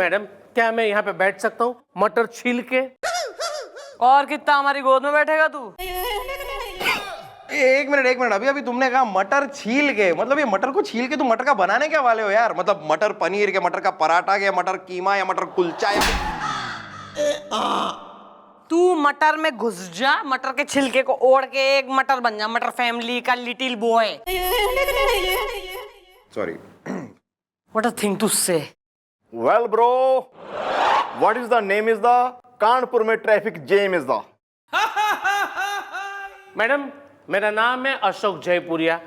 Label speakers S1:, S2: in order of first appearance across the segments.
S1: Madam, क्या मैं यहाँ पे बैठ सकता हूँ मटर छील के?
S2: और कितना हमारी गोद में बैठेगा तू?
S3: एक मिनट, अभी अभी तुमने कहा मटर छील के, मतलब ये मटर को छील के तुम मटर का बनाने क्या वाले हो यार? मतलब मटर पनीर के, मटर का पराठा के, मटर कीमा या मटर कुलचा या
S2: तू मटर में घुस जा, मटर के छिलके को ओढ़ के एक मटर बन जा, मटर फैमिली का little boy.
S3: Sorry.
S2: What a thing to say.
S4: Well, bro, what is the name is the Kanpur में traffic jam is the.
S1: Madam, मेरा नाम है अशोक जयपुरिया।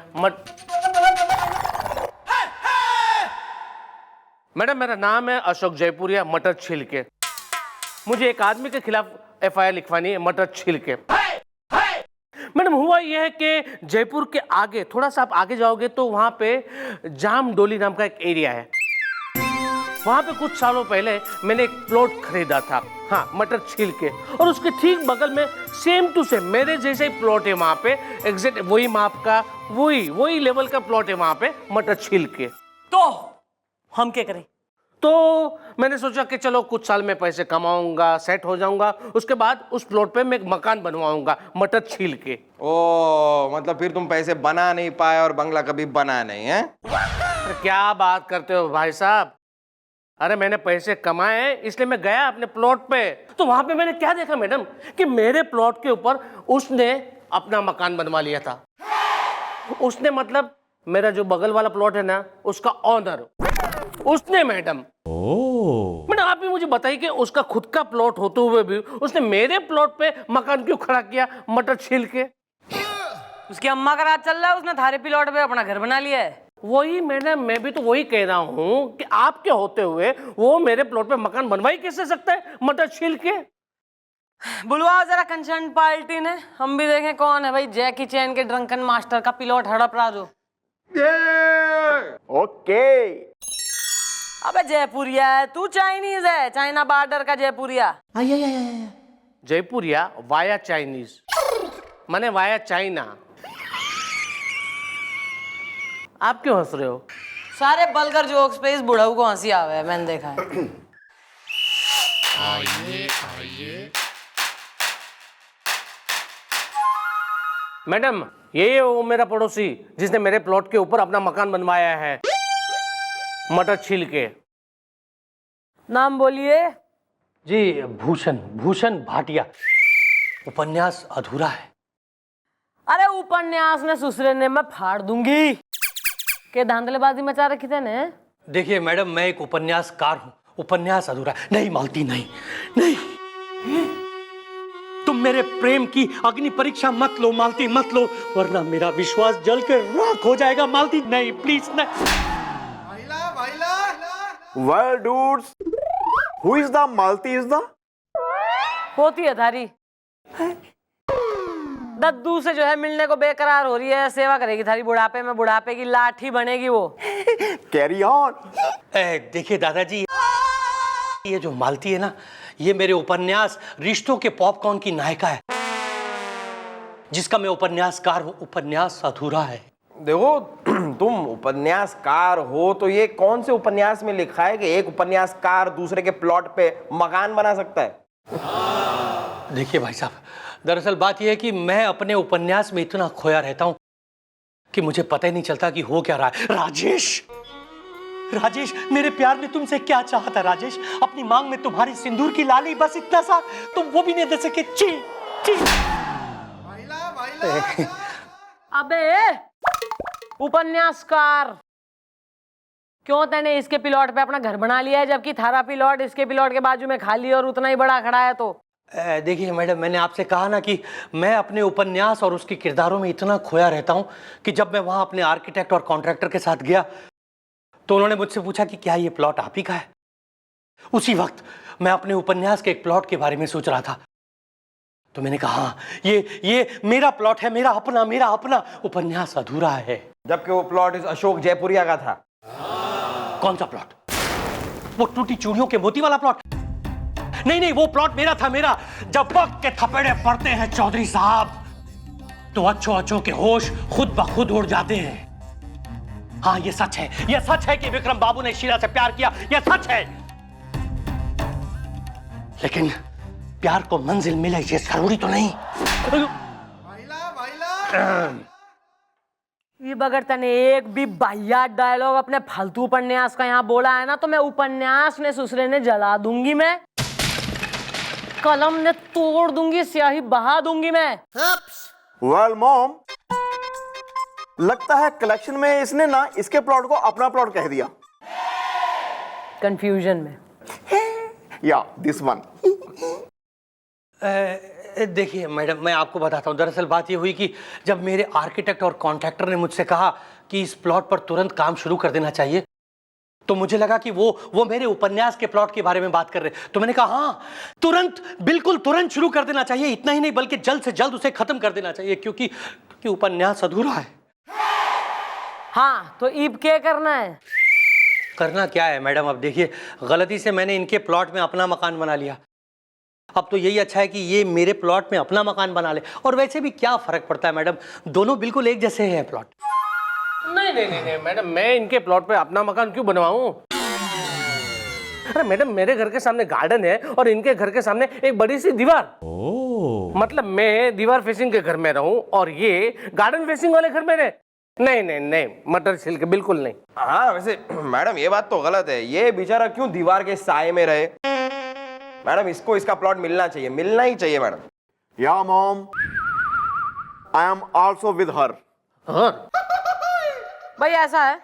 S1: मैडम, मेरा नाम है अशोक जयपुरिया, मटर छील के। मुझे एक आदमी के खिलाफ FIR लिखवानी है, मटर छील के। मैडम, हुआ यह है कि जयपुर के आगे थोड़ा सा आप आगे जाओगे तो वहां पे जाम डोली नाम का एक एरिया है। वहां पे कुछ सालों पहले मैंने एक प्लॉट खरीदा था, हाँ, मटर छील के, और उसके ठीक बगल में सेम टू सेम मेरे जैसे ही प्लॉट है वहां पे, एग्जैक्ट वही माप का, वही लेवल का प्लॉट है वहां पे, मटर छील के।
S2: तो हम क्या करें?
S1: तो मैंने सोचा कि चलो कुछ साल में पैसे कमाऊंगा, सेट हो जाऊंगा, उसके बाद उस प्लॉट पे मैं एक मकान बनवाऊंगा मटर छील के।
S3: ओ, मतलब फिर तुम पैसे बना नहीं पाए और बंगला कभी बना नहीं है?
S1: क्या बात करते हो भाई साहब? अरे मैंने पैसे कमाए इसलिए मैं गया अपने प्लॉट पे, तो वहां पे मैंने क्या देखा मैडम कि मेरे प्लॉट के ऊपर उसने अपना मकान बनवा लिया था। उसने मतलब मेरा जो बगल वाला प्लॉट है ना, उसका ऑनर उसने। मैडम, मैडम आप भी मुझे बताइए कि उसका खुद का प्लॉट होते हुए भी उसने मेरे प्लॉट पे मकान क्यों खड़ा किया मटर छील के?
S2: उसकी अम्मा का राज चल रहा है, उसने थारे प्लॉट पे अपना घर बना लिया है।
S1: वही मैडम, मैं भी तो वही कह रहा हूँ कि आपके होते हुए वो मेरे प्लॉट पे मकान बनवा ही कैसे सकता है मटर छील के?
S2: बुलवाओ जरा कंसर्न पार्टी ने, हम भी देखें कौन है भाई जैकी चैन के ड्रंकन मास्टर का प्लॉट हड़प रहा जो।
S4: ओके।
S2: अबे जयपुरिया है तू, चाइनीज है, चाइना बॉर्डर का जयपुरिया।
S1: जयपुरिया वाया चाइनीज, माने वाया चाइना। आप क्यों हंस रहे हो?
S2: सारे बलगर जोक्स पे इस बुढ़ऊ को हंसी आवे है, मैंने देखा है।
S1: मैडम, ये है वो मेरा पड़ोसी जिसने मेरे प्लॉट के ऊपर अपना मकान बनवाया है मटर छील के।
S2: नाम बोलिए।
S1: जी, भूषण भाटिया। उपन्यास अधूरा है।
S2: अरे उपन्यास ने सुसरे ने मैं फाड़ दूंगी। के धांधलेबाजी मचा रखी थे ने।
S5: देखिए मैडम, मैं एक उपन्यासकार हूँ, उपन्यास अधूरा नहीं। मालती, नहीं, तुम मेरे प्रेम की अग्नि परीक्षा मत लो मालती, मत लो, वरना मेरा विश्वास जल के राख हो जाएगा। मालती नहीं, प्लीज नहीं।
S4: Well, dudes, who is the Malti is the?
S2: होती है थारी दद्दू से जो है मिलने को बेकरार हो रही है, सेवा करेगी थारी बुढ़ापे में, बुढ़ापे की लाठी बनेगी वो।
S4: Carry on.
S5: देखिए दादाजी, ये जो मालती है ना, ये मेरे उपन्यास रिश्तों के पॉपकॉर्न की नायिका है, जिसका मैं उपन्यासकार हूँ। उपन्यास अधूरा है।
S3: देखो, तुम उपन्यासकार हो तो ये कौन से उपन्यास में लिखा है कि एक उपन्यासकार दूसरे के प्लॉट पे मकान बना सकता है?
S5: देखिए भाई साहब, दरअसल बात यह है कि मैं अपने उपन्यास में इतना खोया रहता हूं कि मुझे पता ही नहीं चलता कि हो क्या रहा है। राजेश, मेरे प्यार ने तुमसे क्या चाहा था राजेश? अपनी मांग में तुम्हारी सिंदूर की लाली, बस इतना सा, तुम वो भी नहीं दे सके। ची।
S2: अबे उपन्यासकार, क्यों तूने इसके प्लॉट पे अपना घर बना लिया है, जबकि थारा प्लॉट इसके प्लॉट के बाजू में खाली और उतना ही बड़ा खड़ा है? तो
S5: देखिए मैडम, मैंने आपसे कहा ना कि मैं अपने उपन्यास और उसके किरदारों में इतना खोया रहता हूं कि जब मैं वहां अपने आर्किटेक्ट और कॉन्ट्रैक्टर के साथ गया तो उन्होंने मुझसे पूछा कि क्या ये प्लॉट आप ही का है। उसी वक्त मैं अपने उपन्यास के एक प्लॉट के बारे में सोच रहा था, तो मैंने कहा हाँ, ये मेरा प्लॉट है, मेरा अपना उपन्यास अधूरा है।
S3: जबकि वो प्लॉट इस अशोक जयपुरिया का था।
S5: कौन सा प्लॉट? वो टूटी चूड़ियों के मोती वाला प्लॉट? नहीं, वो प्लॉट मेरा था, मेरा। जब वक्त के थपेड़े पड़ते हैं चौधरी साहब, तो अच्छों के होश खुद ब खुद उड़ जाते हैं। हाँ, ये सच है कि विक्रम बाबू ने शीला से प्यार किया, ये सच है। लेकिन प्यार को मंजिल मिले ये जरूरी तो नहीं।
S2: ये बगैर तने एक भी बाहियात डायलॉग अपने फालतू उपन्यास का यहाँ बोला है ना तो मैं उपन्यास ने सुसरे ने जला दूंगी, मैं कलम ने तोड़ दूंगी, स्याही बहा दूंगी मैं।
S4: वेल मॉम, लगता है कलेक्शन में इसने ना इसके प्लॉट को अपना प्लॉट कह दिया।
S2: कंफ्यूजन में।
S4: या दिस वन।
S5: देखिए मैडम, मैं आपको बताता हूँ, दरअसल बात ये हुई कि जब मेरे आर्किटेक्ट और कॉन्ट्रैक्टर ने मुझसे कहा कि इस प्लॉट पर तुरंत काम शुरू कर देना चाहिए, तो मुझे लगा कि वो मेरे उपन्यास के प्लॉट के बारे में बात कर रहे। तो मैंने कहा हाँ, तुरंत, बिल्कुल तुरंत शुरू कर देना चाहिए। इतना ही नहीं बल्कि जल्द से जल्द उसे खत्म कर देना चाहिए, क्योंकि उपन्यास अधूरा है।
S2: हाँ, तो ईब क्या करना है?
S5: करना क्या है मैडम, अब देखिए, गलती से मैंने इनके प्लॉट में अपना मकान बना लिया। अब तो यही अच्छा है कि ये मेरे प्लॉट में अपना मकान बना ले। और वैसे भी क्या फर्क पड़ता है मैडम, दोनों बिल्कुल एक जैसे हैं प्लॉट।
S1: नहीं नहीं नहीं नहीं मैडम, मैं इनके प्लॉट पे अपना मकान क्यों बनवाऊं? अरे मैडम, मेरे घर के सामने गार्डन है और इनके घर के सामने एक बड़ी सी दीवार। मतलब मैं दीवार फेसिंग के घर में रहूं और ये गार्डन फेसिंग वाले घर में रहे? नहीं नहीं नहीं, मटर छिलके बिल्कुल नहीं।
S3: हाँ वैसे मैडम ये बात तो गलत है, ये बेचारा क्यों दीवार के साए में रहे? मैडम इसको इसका प्लॉट मिलना चाहिए, मिलना ही चाहिए मैडम।
S4: या mom, I am also with her.
S1: हाँ
S2: भाई ऐसा है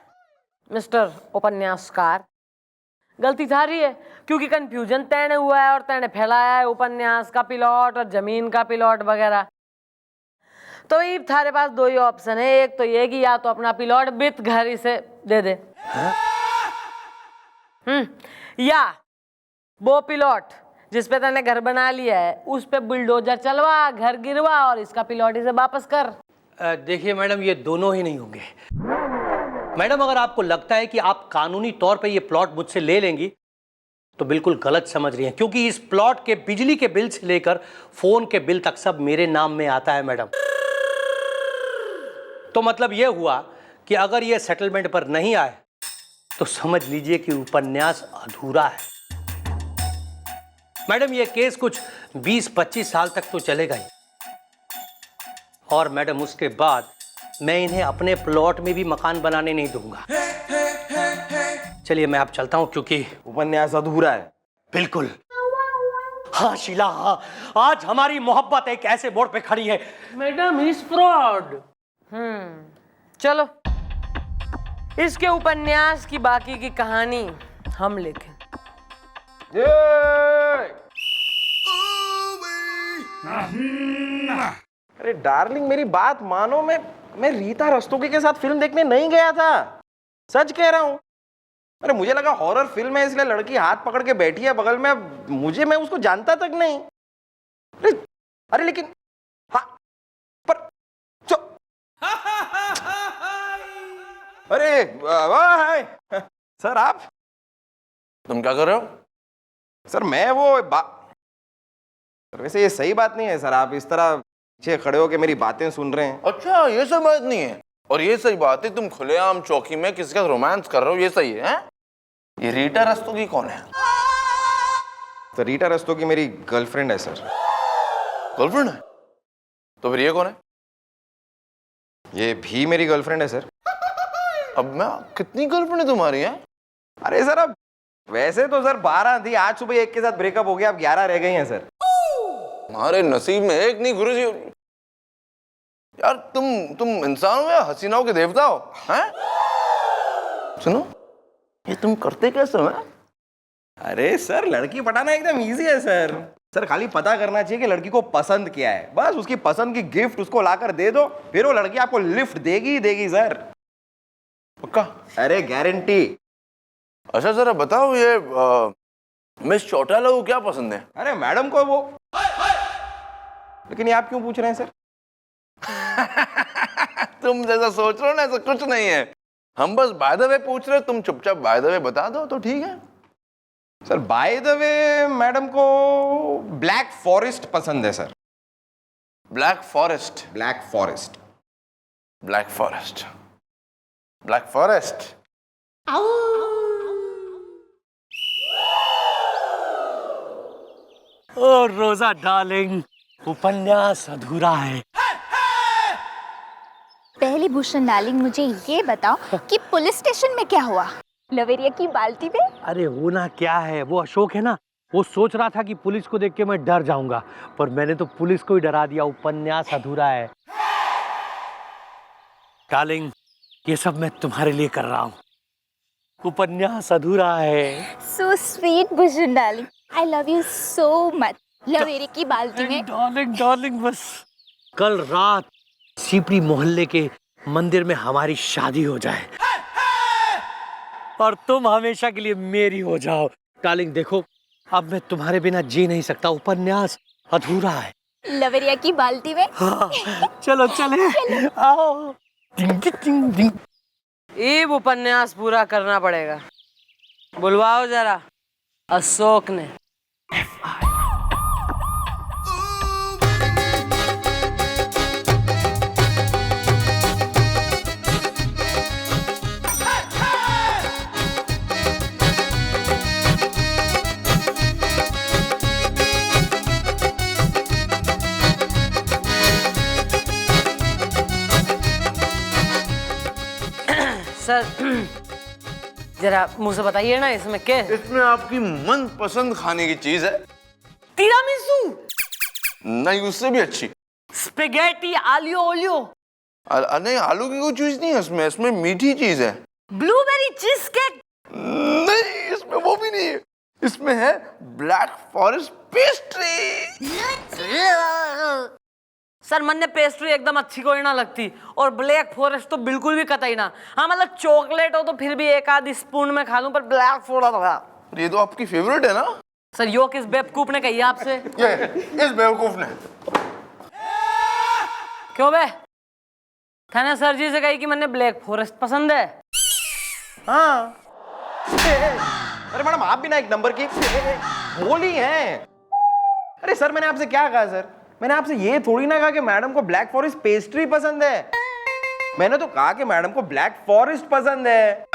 S2: मिस्टर उपन्यासकार, गलती थारी है, क्योंकि कंफ्यूजन तैने हुआ है और तैने फैलाया है उपन्यास का प्लॉट और जमीन का प्लॉट वगैरह। तो ये थारे पास दो ही ऑप्शन है, एक तो ये कि या तो अपना प्लॉट विथ घर इसे दे दे, या वो प्लॉट जिस पे तैने घर बना लिया है उस पे बुलडोजर चलवा, घर गिरवा और इसका प्लॉट इसे वापस कर।
S5: देखिए मैडम, ये दोनों ही नहीं होंगे। मैडम, अगर आपको लगता है कि आप कानूनी तौर पे ये प्लॉट मुझसे ले लेंगी तो बिल्कुल गलत समझ रही हैं, क्योंकि इस प्लॉट के बिजली के बिल से लेकर फोन के बिल तक सब मेरे नाम में आता है मैडम। तो मतलब ये हुआ कि अगर ये सेटलमेंट पर नहीं आए तो समझ लीजिए कि उपन्यास अधूरा है। मैडम, ये केस कुछ 20-25 साल तक तो चलेगा ही, और मैडम उसके बाद मैं इन्हें अपने प्लॉट में भी मकान बनाने नहीं दूंगा। चलिए मैं अब चलता हूं, क्योंकि
S3: उपन्यास अधूरा है।
S5: बिल्कुल। हाँ शीला, हाँ, आज हमारी मोहब्बत एक ऐसे मोड़ पे खड़ी है।
S1: Madam, is fraud.
S2: चलो इसके उपन्यास की बाकी की कहानी हम लिखें।
S3: अरे डार्लिंग, मेरी बात मानो, मैं रीता रस्तोगी के साथ फिल्म देखने नहीं गया था, सच कह रहा हूं। अरे मुझे लगा हॉरर फिल्म है इसलिए लड़की हाथ पकड़ के बैठी है बगल में, मैं उसको जानता तक नहीं। अरे लेकिन हाँ, पर अरे वाह सर, आप
S4: तुम क्या कर रहे हो?
S3: सर मैं वो सर वैसे ये सही बात नहीं है सर, आप इस तरह पीछे खड़े होकर मेरी बातें सुन रहे हैं।
S4: अच्छा, ये सही बात नहीं है। और ये सही बात है, तुम खुलेआम चौकी में किसी का रोमांस कर रहे हो, ये सही है? ये रीटा रस्तोगी कौन है?
S3: तो रीटा रस्तोगी मेरी गर्लफ्रेंड है सर।
S4: गर्लफ्रेंड है? तो फिर ये कौन है?
S3: ये भी मेरी गर्लफ्रेंड है सर।
S4: अब मैं कितनी गर्लफ्रेंड है तुम्हारी है?
S3: अरे सर, अब वैसे तो सर 12 थी, आज सुबह एक के साथ ब्रेकअप हो गया, अब 11 रह गई हैं सर।
S4: हमारे नसीब में एक नहीं गुरुजी। यार तुम इंसान हो या हसीनाओं के देवता हो? हैं? सुनो, ये तुम करते कैसे हो?
S3: अरे सर, लड़की पटाना एकदम इजी है सर। सर खाली पता करना चाहिए कि लड़की को पसंद क्या है, बस उसकी पसंद की गिफ्ट उसको लाकर दे दो, फिर वो लड़की आपको लिफ्ट देगी ही देगी सर।
S4: पक्का?
S3: अरे गारंटी।
S4: अच्छा जरा बताओ, ये मिस चौटाला को क्या पसंद है?
S3: अरे मैडम को वो। लेकिन ये आप क्यों पूछ रहे हैं सर?
S4: तुम जैसा सोच रहे हो ना, ऐसा कुछ नहीं है। हम बस बाय द वे पूछ रहे, तुम चुपचाप बाय द वे बता दो तो ठीक है।
S3: Sir by the way madam को ब्लैक फॉरेस्ट पसंद है sir.
S4: Black forest?
S3: Black forest.
S4: Black forest, black forest.
S5: Oh Roza darling, उपन्यास अधूरा है।
S6: पहले भूषण डार्लिंग मुझे ये बताओ कि पुलिस स्टेशन में क्या हुआ? लवेरिया की बाल्टी में?
S5: अरे होना क्या है, वो अशोक है ना, वो सोच रहा था कि पुलिस को देख के मैं डर जाऊंगा, पर मैंने तो पुलिस को ही डरा दिया। उपन्यास अधूरा है। डार्लिंग, ये सब मैं तुम्हारे लिए कर रहा हूँ। उपन्यास अधूरा है।
S6: So sweet Bhushan darling, I love you so much. लवेरिया की बाल्टी में?
S5: डार्लिंग डार्लिंग, बस कल रात सीपरी मोहल्ले के मंदिर में हमारी शादी हो जाए और तुम हमेशा के लिए मेरी हो जाओ। डार्लिंग देखो, अब मैं तुम्हारे बिना जी नहीं सकता। उपन्यास अधूरा है।
S6: लवेरिया की बाल्टी में?
S5: हाँ, चलो चले, आओ। डिंग डिंग डिंग।
S2: ये उपन्यास पूरा करना पड़ेगा। बुलवाओ जरा अशोक ने। सर जरा मुंह से बताइए ना, इसमें क्या है?
S4: इसमें आपकी मन पसंद खाने की चीज है।
S2: तिरामिसू?
S4: नहीं, उससे भी अच्छी।
S2: Spaghetti aglio olio?
S4: नहीं, आलू की कोई चीज नहीं है इसमें। इसमें मीठी चीज है।
S2: Blueberry cheese cake?
S4: नहीं, इसमें वो भी नहीं है। इसमें है ब्लैक फॉरेस्ट पेस्ट्री।
S2: सर मन ने पेस्ट्री एकदम अच्छी कोई ना लगती, और ब्लैक फॉरेस्ट तो बिल्कुल भी कतई ना। हाँ मतलब चॉकलेट हो तो फिर भी एक आधी स्पून में खा लूं, पर ब्लैक फॉरेस्ट।
S4: ये तो आपकी फेवरेट है ना?
S2: सर यो किस बेवकूफ ने कही आपसे?
S4: ये इस बेवकूफ ने।
S2: क्यों बे? थाने सर जी से कही कि मैंने ब्लैक फॉरेस्ट पसंद है।
S3: हाँ। अरे मैडम, आप भी ना एक नंबर की बोली हैं। अरे सर, मैंने आपसे क्या कहा सर? मैंने आपसे ये थोड़ी ना कहा कि मैडम को ब्लैक फॉरेस्ट पेस्ट्री पसंद है। मैंने तो कहा कि मैडम को ब्लैक फॉरेस्ट पसंद है।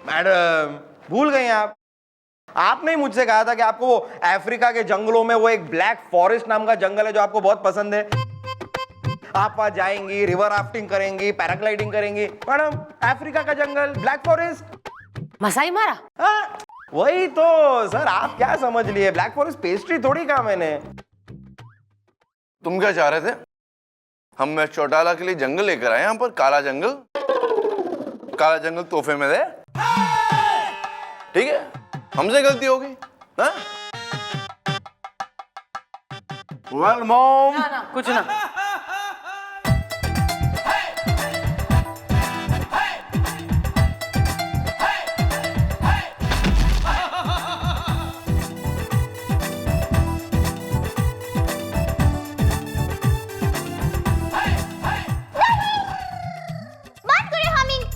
S3: मैडम भूल गई आप। आपने ही मुझसे कहा था कि आपको वो अफ्रीका के जंगलों में वो एक ब्लैक फॉरेस्ट नाम का जंगल है जो आपको बहुत पसंद है। आप वहां जाएंगी, रिवर राफ्टिंग करेंगी, पैराग्लाइडिंग करेंगी। मैडम अफ्रीका का जंगल, ब्लैक फॉरेस्ट,
S2: मसाई मारा।
S3: हाँ, वही तो सर। आप क्या समझ लिए? ब्लैक फॉरेस्ट पेस्ट्री थोड़ी कहा मैंने।
S4: तुम क्या चाह रहे थे? हम मैं चौटाला के लिए जंगल लेकर आए यहाँ पर, काला जंगल। काला जंगल तोहफे में दे। ठीक है, हमसे गलती होगी। हाँ? Well, mom.
S2: ना कुछ ना।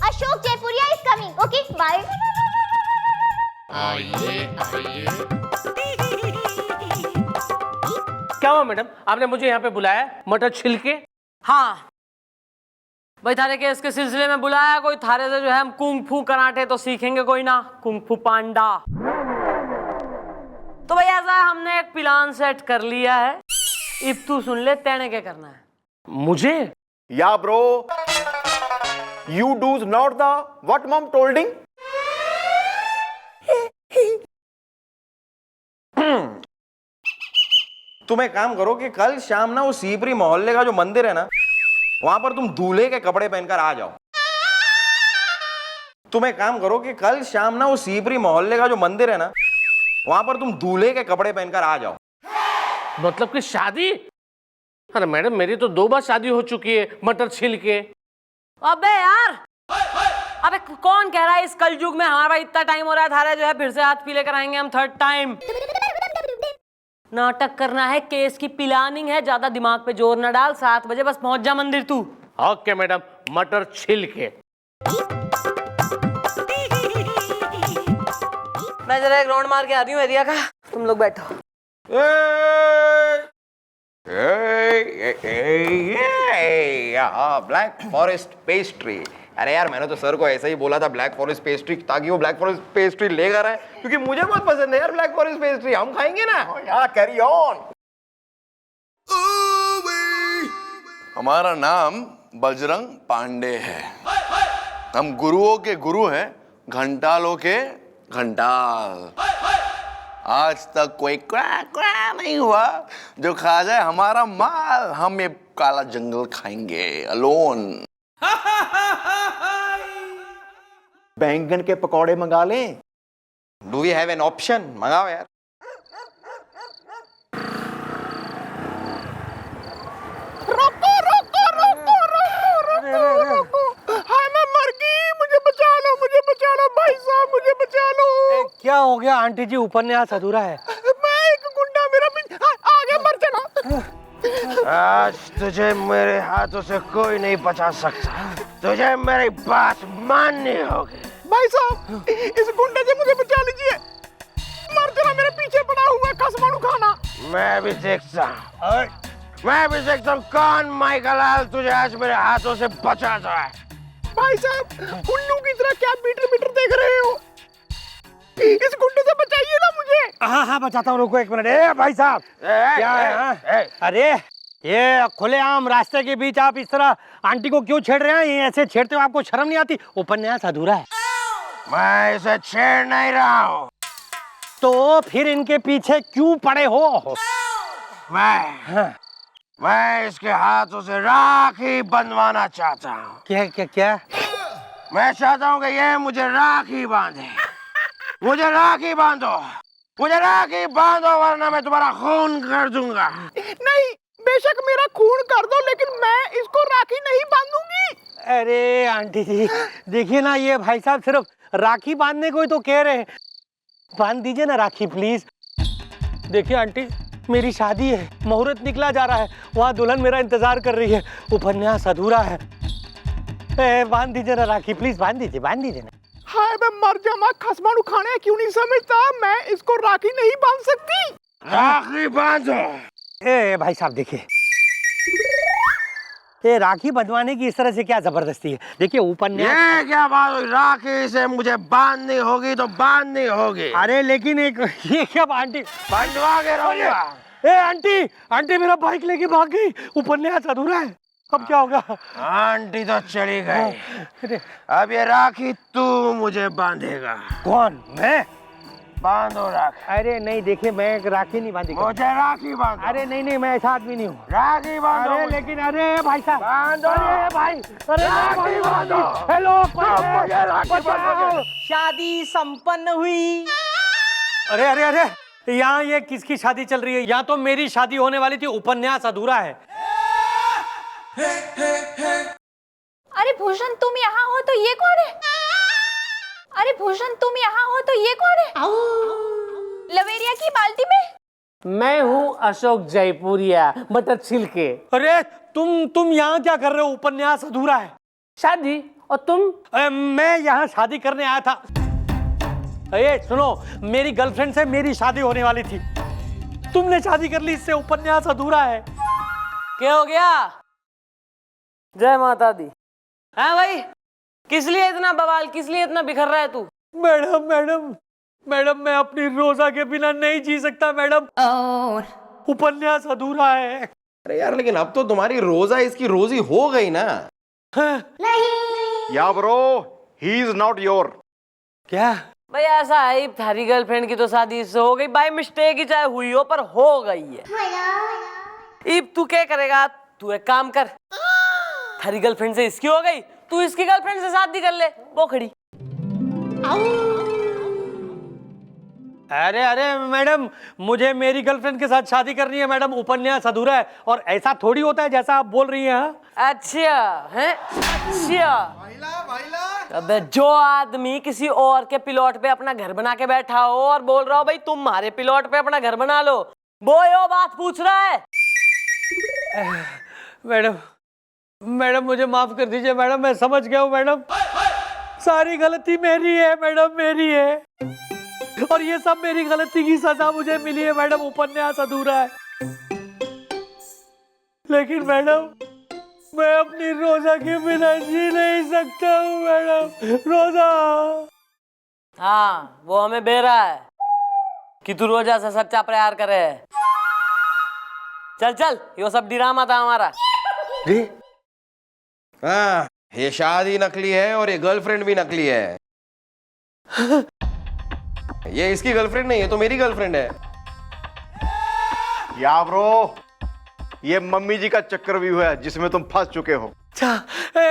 S6: Ashok Jaipuria is coming. Okay bye.
S1: क्या हुआ मैडम, आपने मुझे यहाँ पे बुलाया मटर छिलके?
S2: हाँ भाई, थारे केस के सिलसिले में बुलाया। कोई थारे से जो है हम कुंग फू कराटे तो सीखेंगे कोई ना, कुंग फू पांडा। तो भाई ऐसा है, हमने एक प्लान सेट कर लिया है। इफ तू सुन ले, तेने क्या करना है?
S1: मुझे?
S3: या bro, you do not the what mom tolding? तुम एक काम करो कि कल शाम ना वो सीपरी मोहल्ले का जो मंदिर है ना, वहां पर तुम दूल्हे के कपड़े पहनकर आ जाओ। तुम एक काम करो कि कल शाम ना वो सीपरी मोहल्ले का जो मंदिर है ना, वहां पर तुम दूल्हे के कपड़े पहनकर आ जाओ।
S1: मतलब कि शादी? अरे मैडम, मेरी तो 2 बार शादी हो चुकी है मटर छिलके।
S2: अबे यार, अबे कौन कह रहा है इस कलयुग में हमारा इतना टाइम हो रहा है, थारे जो है फिर से हाथ पीले कराएंगे हम 3rd टाइम। नाटक करना है, केस की प्लानिंग है, ज्यादा दिमाग पे जोर न डाल। 7 बजे बस पहुंच जा मंदिर तू।
S1: ओके मैडम, मटर छिलके।
S2: मैं जरा एक राउंड मार के आती हूँ एरिया का, तुम लोग बैठो।
S3: ब्लैक फॉरेस्ट पेस्ट्री अरे यार मैंने तो सर को ऐसा ही बोला था ब्लैक फॉरेस्ट पेस्ट्री, ताकि वो ब्लैक फॉरेस्ट पेस्ट्री लेकर आए, क्योंकि मुझे बहुत पसंद है यार ब्लैक फॉरेस्ट पेस्ट्री। हम खाएंगे ना यार, कैरी ऑन।
S4: हमारा नाम बजरंग पांडे है। हम गुरुओं के गुरु हैं, घंटालों के घंटाल। आज तक कोई क्वा क्वा नहीं हुआ जो खा जाए हमारा माल। हम ये काला जंगल खाएंगे अलोन।
S3: बैंगन के पकौड़े मंगा लें। Do we have an option? मंगाओ यार।
S7: रोको रोको रोको रोको रोको रोको, हाय मैं मर गई, मुझे बचा लो, मुझे बचा लो भाई साहब, मुझे बचा लो।
S5: क्या हो गया आंटी जी, उपन्यास अधूरा है।
S7: मैं एक गुंडा, मेरा आगे मर जाना।
S3: आज तुझे मेरे हाथों से कोई नहीं बचा सकता, तुझे मेरी बात माननी होगी।
S7: भाई साहब इस गुंडे से मुझे बचा लीजिए, मर जाना, मेरे पीछे पड़ा हुआ है कसमाणु खाना।
S3: मैं भी देखता हूँ कौन माइकल तुझे आज मेरे हाथों से बचाता है।
S7: भाई साहब उल्लू की तरह क्या मीटर मीटर देख रहे हो? इस गुंडे से बचाइए ना मुझे।
S5: हाँ हाँ बचाता हूँ, रुको एक मिनट। ए भाई साहब क्या है? हाँ? अरे ये खुलेआम रास्ते के बीच आप इस तरह आंटी को क्यों छेड़ रहे हैं? ये ऐसे छेड़ते हो आपको शर्म नहीं आती? उपन्यास अधूरा है।
S3: मैं इसे छेड़ नहीं रहा हूँ।
S5: तो फिर इनके पीछे क्यों पड़े हो?
S3: मैं इसके हाथों से राखी बंधवाना चाहता हूँ।
S5: क्या क्या क्या?
S3: मैं चाहता हूँ कि ये मुझे राखी बांधे। मुझे राखी बांधो, मुझे राखी बांधो, वरना मैं तुम्हारा खून कर दूंगा।
S7: नहीं, बेशक मेरा खून कर दो, लेकिन मैं इसको राखी नहीं बांधूंगी।
S5: अरे आंटी जी देखिए ना, ये भाई साहब सिर्फ राखी बांधने को ही तो कह रहे हैं। बांध दीजिए ना राखी प्लीज। देखिए आंटी मेरी शादी है, मुहूर्त निकला जा रहा है, वहाँ दुल्हन मेरा इंतजार कर रही है, उपन्यास अधूरा है। बांध दीजिए ना राखी प्लीज, बांध दीजिए ना।
S7: हाय मैं मर जामा, खसमाणु खाने क्यों नहीं समझता, मैं इसको राखी नहीं बांध सकती।
S3: राखी बांधो।
S5: ए भाई साहब देखिए, ये राखी बंधवाने की इस तरह से क्या जबरदस्ती है? देखिए उपन्यास।
S3: ये क्या बात हुई? राखी से मुझे बांधनी होगी तो बांधनी होगी।
S5: अरे लेकिन एक ये क्या आंटी?
S3: बंधवा के रहूंगा।
S5: ए आंटी मेरा बाइक लेके भाग गई, उपन्यास अधूरा है, अब क्या होगा?
S3: आंटी तो चली गई, अब ये राखी तू मुझे बांधेगा।
S5: कौन? मैं?
S3: बांधो राखी।
S5: अरे नहीं देखिए, मैं राखी नहीं बांधी।
S3: मुझे राखी बांधो।
S5: अरे नहीं मैं ऐसा आदमी नहीं हूँ।
S3: राखी बांधो।
S5: अरे लेकिन अरे भाई साहब
S3: बांधो।
S5: अरे भाई, अरे
S3: राखी बांधो।
S5: हेलो
S3: मुझे राखी बांधो।
S2: शादी संपन्न हुई।
S5: अरे अरे अरे यहाँ ये किसकी शादी चल रही है? यहाँ तो मेरी शादी होने वाली थी, उपन्यास अधूरा है।
S6: अरे भूषण तुम यहाँ हो तो ये कौन है? अरे भूषण तुम यहाँ हो तो ये कौन है? लवेरिया की बाल्टी में?
S1: मैं हूँ अशोक जयपुरिया, मटर छिलके।
S5: अरे तुम यहाँ क्या कर रहे हो? उपन्यास अधूरा है।
S1: शादी? और तुम?
S5: मैं यहाँ शादी करने आया था। अरे सुनो, मेरी गर्लफ्रेंड से मेरी शादी होने वाली थी, तुमने शादी कर ली, इससे उपन्यास अधूरा है।
S2: क्या हो गया? जय माता दी। हाँ भाई, किस लिए इतना बवाल, किस लिए इतना बिखर रहा है तू?
S5: मैडम मैं अपनी रोजा के बिना नहीं जी सकता मैडम। उपन्यास अधूरा है।
S3: अरे यार लेकिन अब तो तुम्हारी रोजा इसकी रोजी हो गई ना। या bro, he is not your.
S5: क्या
S2: भाई ऐसा है, थारी गर्लफ्रेंड की तो शादी इससे हो गई, बाय मिस्टेक ही चाहे हुई हो, पर हो गई है। इब तू क्या करेगा? तू एक काम कर, थारी गर्लफ्रेंड से इसकी हो गई, तू इसकी गर्लफ्रेंड से शादी कर ले, वो खड़ी।
S5: अरे मैडम, मुझे मेरी गर्लफ्रेंड के साथ शादी करनी है मैडम, उपन्यास अधूरा है। और ऐसा थोड़ी होता है जैसा आप बोल रही हैं।
S2: अच्छा है, अच्छा। अबे जो आदमी किसी और के प्लॉट पे अपना घर बना के बैठा हो और बोल रहा हो भाई तुम हमारे प्लॉट पे अपना घर बना लो, वो यो बात पूछ रहा है।
S5: मैडम मुझे माफ कर दीजिए मैडम, मैं समझ गया हूँ मैडम, सारी गलती मेरी है मैडम, मेरी है, और ये सब मेरी गलती की सजा मुझे मिली है मैडम। उपन्यास अधूरा है, लेकिन मैडम मैं अपनी रोजा के बिना जी नहीं सकता हूँ मैडम। रोजा।
S2: हाँ, वो हमें बेरा है कि तू रोजा से सच्चा प्यार करे। चल चल, ये सब ड्रामा था हमारा।
S3: हाँ, ये शादी नकली है और ये गर्लफ्रेंड भी नकली है। ये इसकी गर्लफ्रेंड नहीं है तो मेरी गर्लफ्रेंड है।
S8: या ब्रो, ये मम्मी जी का चक्रव्यूह है जिसमें तुम फंस चुके हो।
S5: अच्छा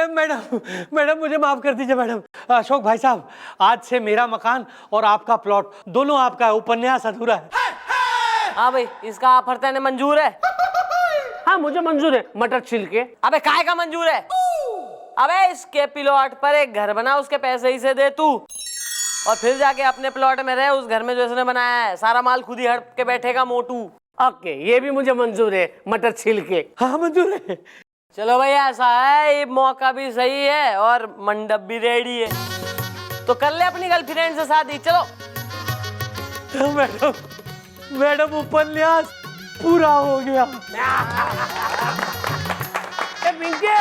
S5: मैडम मुझे माफ कर दीजिए मैडम। अशोक भाई साहब, आज से मेरा मकान और आपका प्लॉट दोनों आपका है, उपन्यास अधूरा है।
S2: हाँ भाई, इसका ऑफर तेने मंजूर है?
S1: हाँ मुझे मंजूर है मटर छिलके।
S2: अबे काहे का मंजूर है? अबे इसके प्लॉट पर एक घर बना, उसके पैसे इसे दे तू, और फिर जाके अपने प्लॉट में रहे, उस घर में जो इसने बनाया है। सारा माल खुद ही हड़प के बैठेगा मोटू।
S1: ओके, ये भी मुझे मंजूर है मटर छिलके।
S5: हाँ मंजूर है।
S2: चलो भाई, ऐसा है, ये मौका भी सही है और मंडप भी रेडी है, तो कर ले अपनी गर्लफ्रेंड से शादी। चलो
S5: मैडम उपन्यास पूरा हो गया।
S1: पिंके